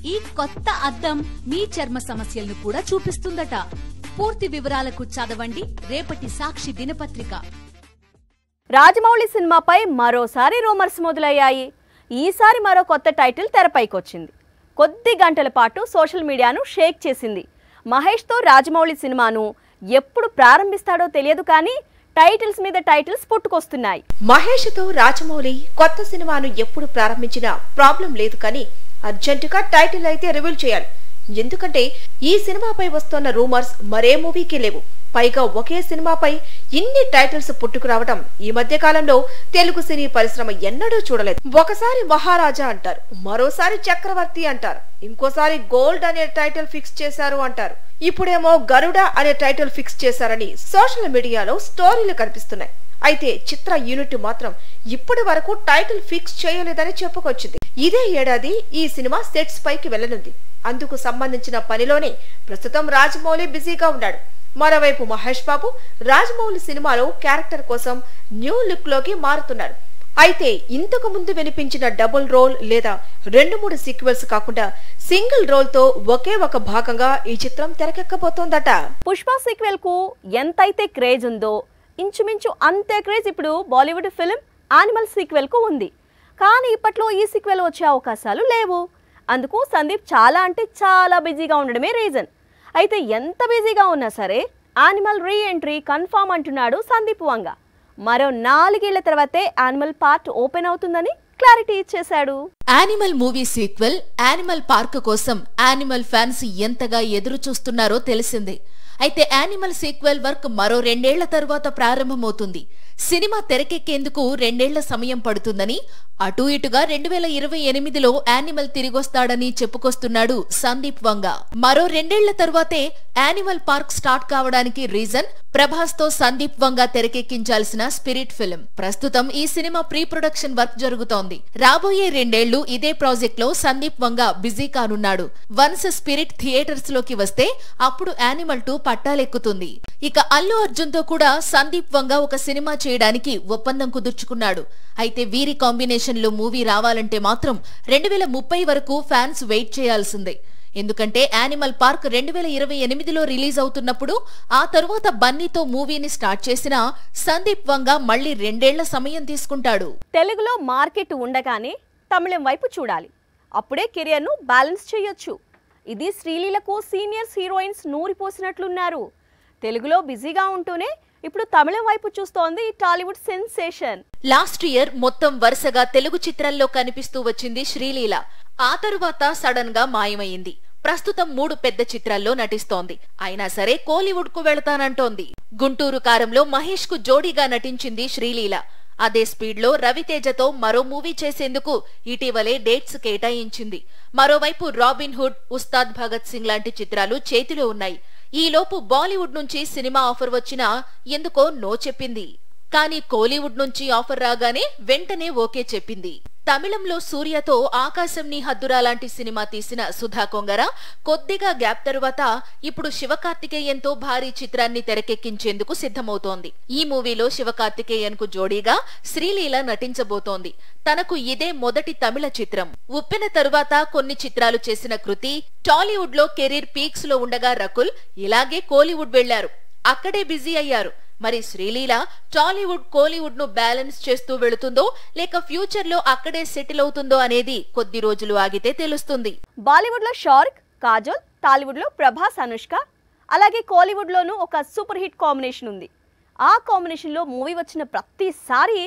ఈ కొత్త అద్దం మీ చర్మ సమస్యలను కూడా చూపిస్తుందట. పూర్తి వివరాలకు చదవండి రేపటి సాక్షి దినపత్రిక. రాజమౌళి సినిమాపై మరోసారి రూమర్స్ మొదలయ్యాయి. ఈసారి మరో కొత్త టైటిల్ తెరపైకొచ్చింది. కొద్ది గంటల పాటు సోషల్ మీడియాను షేక్ చేసింది. మహేష్తో రాజమౌళి సినిమాను ఎప్పుడు ప్రారంభిస్తాడో తెలియదు కానీ టైటిల్స్ మీద టైటిల్స్ పుట్టుకొస్తున్నాయి. మహేష్తో రాజమౌళి కొత్త సినిమాను ఎప్పుడు ప్రారంభించినా ప్రాబ్లం లేదు కానీ అర్జెంటుగా టైటిల్ అయితే రివీల్ చేయాలి. ఎందుకంటే ఈ సినిమాపై వస్తున్న రూమర్స్ మరే మూవీకి లేవు. పైగా ఒకే సినిమాపై ఇన్ని టైటిల్స్ పుట్టుకురావటం ఈ మధ్య కాలంలో తెలుగు సినీ పరిశ్రమ ఎన్నడూ చూడలేదు. ఒకసారి మహారాజా అంటారు, మరోసారి చక్రవర్తి అంటారు, ఇంకోసారి గోల్డ్ అనే టైటిల్ ఫిక్స్ చేశారు అంటారు. ఇప్పుడేమో గరుడ అనే టైటిల్ ఫిక్స్ చేశారని సోషల్ మీడియాలో స్టోరీలు కనిపిస్తున్నాయి. అయితే చిత్ర యూనిట్ మాత్రం ఇప్పటి వరకు టైటిల్ ఫిక్స్ చేయలేదని చెప్పుకొచ్చింది. ఇదే ఏడాది ఈ సినిమా సెట్స్ పైకి వెళ్లనుంది. అందుకు సంబంధించిన పనిలోనే ప్రస్తుతం రాజమౌళి బిజీగా ఉన్నాడు. మరోవైపు మహేష్ బాబు రాజమౌళి సినిమాలో క్యారెక్టర్ కోసం న్యూ లుక్ లోకి మారుతున్నారు. అయితే ఇంతకు ముందు వినిపించిన డబుల్ రోల్ లేదా 2-3 సీక్వెల్స్ కాకుండా సింగిల్ రోల్ తో ఒకే ఒక భాగంగా ఈ చిత్రం తెరకెక్కబోతోందట. పుష్ప సీక్వెల్ కు ఎంతైతే క్రేజ్ ఉందో ఇంచుమించు అంతే క్రేజ్ ఇప్పుడు బాలీవుడ్ ఫిల్మ్ యానిమల్ సీక్వెల్ కు ఉంది. కానీ ఇప్పట్లో ఈ సీక్వెల్ వచ్చే అవకాశాలు లేవు. అందుకు సందీప్ చాలా అంటే చాలా బిజీగా ఉండడమే రీజన్. అయితే ఎంత బిజీగా ఉన్నా సరే యానిమల్ రీ ఎంట్రీ కన్ఫర్మ్ అంటున్నాడు సందీప్ వంగ. మరో 4 ఏళ్ల తర్వాతే యానిమల్ పార్ట్ ఓపెన్ అవుతుందని క్లారిటీ ఇచ్చేశాడు. Animal movie sequel animal park కోసం యానిమల్ ఫ్యాన్స్ ఎంతగా ఎదురు చూస్తున్నారో తెలిసిందే. అయితే యానిమల్ సీక్వెల్ వర్క్ మరో 2 ఏళ్ల తర్వాత ప్రారంభమవుతుంది. సినిమా తెరకెక్కేందుకు 2 ఏళ్ల సమయం పడుతుందని, అటూ ఇటుగా 2028లో యానిమల్ తిరిగొస్తాడని చెప్పుకొస్తున్నాడు సందీప్ వంగ. మరో 2 ఏళ్ల తర్వాతే యానిమల్ పార్క్ స్టార్ట్ కావడానికి రీజన్ ప్రభాస్ తో సందీప్ వంగ తెరకెక్కించాల్సిన స్పిరిట్ ఫిల్మ్. ప్రస్తుతం ఈ సినిమా ప్రీ ప్రొడక్షన్ వర్క్ జరుగుతోంది. రాబోయే 2 ఏళ్లు ఇదే ప్రాజెక్ట్ లో సందీప్ వంగ బిజీ కానున్నాడు. వన్స్ స్పిరిట్ థియేటర్స్ లోకి వస్తే అప్పుడు యానిమల్ 2 పట్టాలెక్కుతుంది. ఇక అల్లు అర్జున్ తో కూడా సందీప్ వంగ ఒక సినిమా చేయడానికి ఒప్పందం కుదుర్చుకున్నాడు. అయితే వీరి కాంబినేషన్ లో మూవీ రావాలంటే మాత్రం 2030 వరకు ఫ్యాన్స్ వెయిట్ చేయాల్సిందే. ఎందుకంటే యానిమల్ పార్క్ 2028లో రిలీజ్ అవుతున్నప్పుడు ఆ తరువాత బన్నీతో మూవీని స్టార్ట్ చేసిన సందీప్ వంగ మళ్లీ 2 ఏళ్ల సమయం తీసుకుంటాడు. తెలుగులో మార్కెట్ ఉండగానే తమిళం వైపు చూడాలి. అప్పుడే కెరియర్ ను బ్యాలెన్స్ చేయొచ్చు. ఇది శ్రీలీలకు సీనియర్స్ హీరోయిన్స్ నూరిపోసినట్లున్నారు. తెలుగులో బిజీగా ఉంటూనే ఇప్పుడు తమిళం వైపు చూస్తోంది టాలీవుడ్ సెన్సేషన్. లాస్ట్ ఇయర్ మొత్తం వరుసగా తెలుగు చిత్రాల్లో కనిపిస్తూ వచ్చింది శ్రీలీల. ఆ తరువాత సడన్ గా మాయమైంది. ప్రస్తుతం 3 పెద్ద చిత్రాల్లో నటిస్తోంది. అయినా సరే కోలీవుడ్ కు వెళతానంటోంది. గుంటూరు కారంలో మహేష్ కు జోడీగా నటించింది శ్రీలీల. అదే స్పీడ్ లో రవితేజతో మరో మూవీ చేసేందుకు ఇటీవలే డేట్స్ కేటాయించింది. మరోవైపు రాబిన్ హుడ్, ఉస్తాద్ భగత్ సింగ్ లాంటి చిత్రాలు చేతిలో ఉన్నాయి. ఈలోపు బాలీవుడ్ నుంచి సినిమా ఆఫర్ వచ్చినా ఎందుకో నో చెప్పింది. కానీ కోలీవుడ్ నుంచి ఆఫర్ రాగానే వెంటనే ఓకే చెప్పింది. తమిళంలో సూర్యతో ఆకాశం నీ హద్దురా లాంటి సినిమా తీసిన సుధా కొంగర కొద్దిగా గ్యాప్ తరువాత ఇప్పుడు శివకార్తికేయన్తో భారీ చిత్రాన్ని తెరకెక్కించేందుకు సిద్ధమవుతోంది. ఈ మూవీలో శివకార్తికేయన్ కు జోడీగా శ్రీలీల నటించబోతోంది. తనకు ఇదే మొదటి తమిళ చిత్రం. ఉప్పెన తరువాత కొన్ని చిత్రాలు చేసిన కృతి టాలీవుడ్ లో కెరీర్ పీక్స్ లో ఉండగా రకుల్ ఇలాగే కోలీవుడ్ వెళ్లారు. అక్కడే బిజీ అయ్యారు. మరి శ్రీలీల టాలీవుడ్ కోలీవుడ్ ను బ్యాలెన్స్ చేస్తూ వెళుతుందో లేక ఫ్యూచర్ లో అక్కడే సెటిల్ అవుతుందో అనేది కొద్ది రోజులు ఆగితే తెలుస్తుంది. బాలీవుడ్ లో షారుఖ్, కాజోల్, టాలీవుడ్ లో ప్రభాస్, అనుష్క, అలాగే కోలీవుడ్ లోనూ ఒక సూపర్ హిట్ కాంబినేషన్ ఉంది. ఆ కాంబినేషన్ లో మూవీ వచ్చిన ప్రతిసారి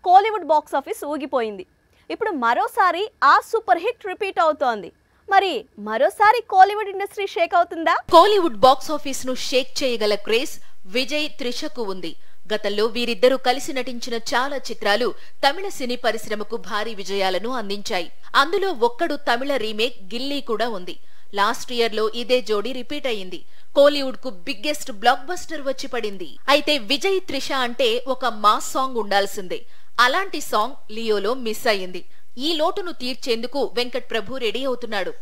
కోలీవుడ్ బాక్స్ ఆఫీస్ ఊగిపోయింది. ఇప్పుడు మరోసారి ఆ సూపర్ హిట్ రిపీట్ అవుతోంది. మరి మరోసారి కోలీవుడ్ ఇండస్ట్రీ షేక్ అవుతుందా? కోలీవుడ్ బాక్స్ ఆఫీస్ ను షేక్ చేయగల క్రేజ్ విజయ్, త్రిషకు ఉంది. గతంలో వీరిద్దరూ కలిసి నటించిన చాలా చిత్రాలు తమిళ సినీ పరిశ్రమకు భారీ విజయాలను అందించాయి. అందులో ఒక్కడు తమిళ రీమేక్ గిల్లీ కూడా ఉంది. లాస్ట్ ఇయర్ లో ఇదే జోడీ రిపీట్ అయింది. కోలీవుడ్ కు బిగ్గెస్ట్ బ్లాక్ బస్టర్ వచ్చి పడింది. అయితే విజయ్, త్రిష అంటే ఒక మాస్ సాంగ్ ఉండాల్సిందే. అలాంటి సాంగ్ లియోలో మిస్ అయింది. ఈ లోటును తీర్చేందుకు వెంకట్ ప్రభు రెడీ అవుతున్నాడు.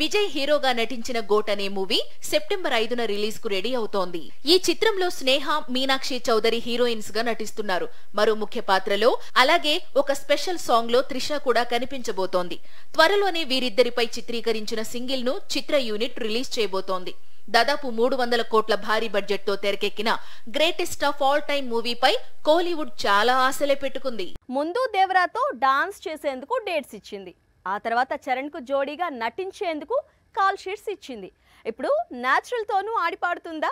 విజయ్ హీరోగా నటించిన గోట్ అనే మూవీ సెప్టెంబర్ 5న రిలీజ్ కు రెడీ అవుతోంది. ఈ చిత్రంలో స్నేహ, మీనాక్షి చౌదరి హీరోయిన్స్ గా నటిస్తున్నారు. మరో ముఖ్య పాత్రలో అలాగే ఒక స్పెషల్ సాంగ్ లో త్రిష కూడా కనిపించబోతోంది. త్వరలోనే వీరిద్దరిపై చిత్రీకరించిన సింగిల్ ను చిత్ర యూనిట్ రిలీజ్ చేయబోతోంది. దాదాపు 300 కోట్ల భారీ బడ్జెట్ తో తెరకెక్కిన గ్రేటెస్ట్ ఆఫ్ ఆల్ టైమ్ మూవీపై కోలీవుడ్ చాలా ఆశలే పెట్టుకుంది. ముందు దేవరాతో డాన్స్ చేసేందుకు డేట్స్ ఇచ్చింది. ఆ తర్వాత చరణ్ కు జోడీగా నటించేందుకు కాల్ షీట్స్ ఇచ్చింది. ఇప్పుడు న్యాచురల్ తోనూ ఆడిపాడుతుందా?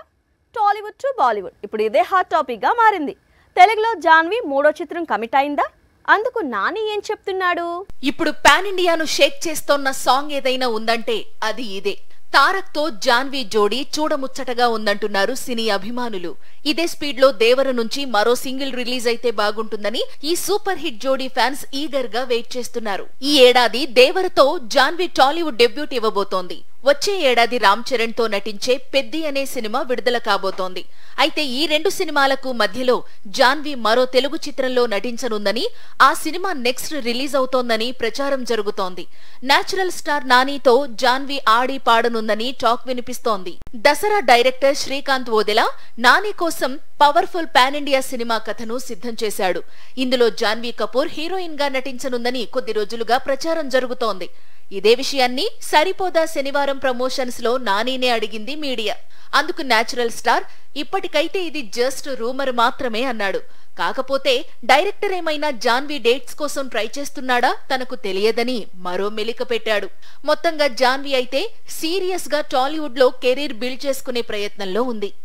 టాలీవుడ్ టు బాలీవుడ్ ఇప్పుడు ఇదే హాట్ టాపిక్ గా మారింది. తెలుగులో జాన్వి 3వ చిత్రం కమిట్ అయిందా? అందుకు నాని ఏం చెప్తున్నాడు? ఇప్పుడు పాన్ ఇండియాను షేక్ చేస్తోన్న సాంగ్ ఏదైనా ఉందంటే అది ఇదే. తారక్ తో జాన్వి జోడీ చూడముచ్చటగా ఉందంటున్నారు సినీ అభిమానులు. ఇదే స్పీడ్ లో దేవర నుంచి మరో సింగిల్ రిలీజ్ అయితే బాగుంటుందని ఈ సూపర్ హిట్ జోడీ ఫ్యాన్స్ ఈగర్ గా వెయిట్ చేస్తున్నారు. ఈ ఏడాది దేవరతో జాన్వి టాలీవుడ్ డెబ్యూట్ ఇవ్వబోతోంది. వచ్చే ఏడాది రామ్ చరణ్ తో నటించే పెద్ది అనే సినిమా విడుదల కాబోతోంది. అయితే ఈ 2 సినిమాలకు మధ్యలో జాన్వి మరో తెలుగు చిత్రంలో నటించనుందని, ఆ సినిమా నెక్స్ట్ రిలీజ్ అవుతోందని ప్రచారం జరుగుతోంది. నేచురల్ స్టార్ నానితో జాన్వి ఆడి పాడనుందని టాక్ వినిపిస్తోంది. దసరా డైరెక్టర్ శ్రీకాంత్ ఓదెలా నాని కోసం పవర్ఫుల్ పాన్ ఇండియా సినిమా కథను సిద్ధం చేశాడు. ఇందులో జాన్వీ కపూర్ హీరోయిన్ గా నటించనుందని కొద్ది రోజులుగా ప్రచారం జరుగుతోంది. ఇదే విషయాన్ని సరిపోదా శనివారం ప్రమోషన్స్ లో నానినే అడిగింది మీడియా. అందుకు నేచురల్ స్టార్ ఇప్పటికైతే ఇది జస్ట్ రూమర్ మాత్రమే అన్నాడు. కాకపోతే డైరెక్టర్ ఏమైనా జాన్వి డేట్స్ కోసం ట్రై చేస్తున్నాడా తనకు తెలియదని మరో మెలిక పెట్టాడు. మొత్తంగా జాన్వి అయితే సీరియస్ గా టాలీవుడ్ లో కెరీర్ బిల్డ్ చేసుకునే ప్రయత్నంలో ఉంది.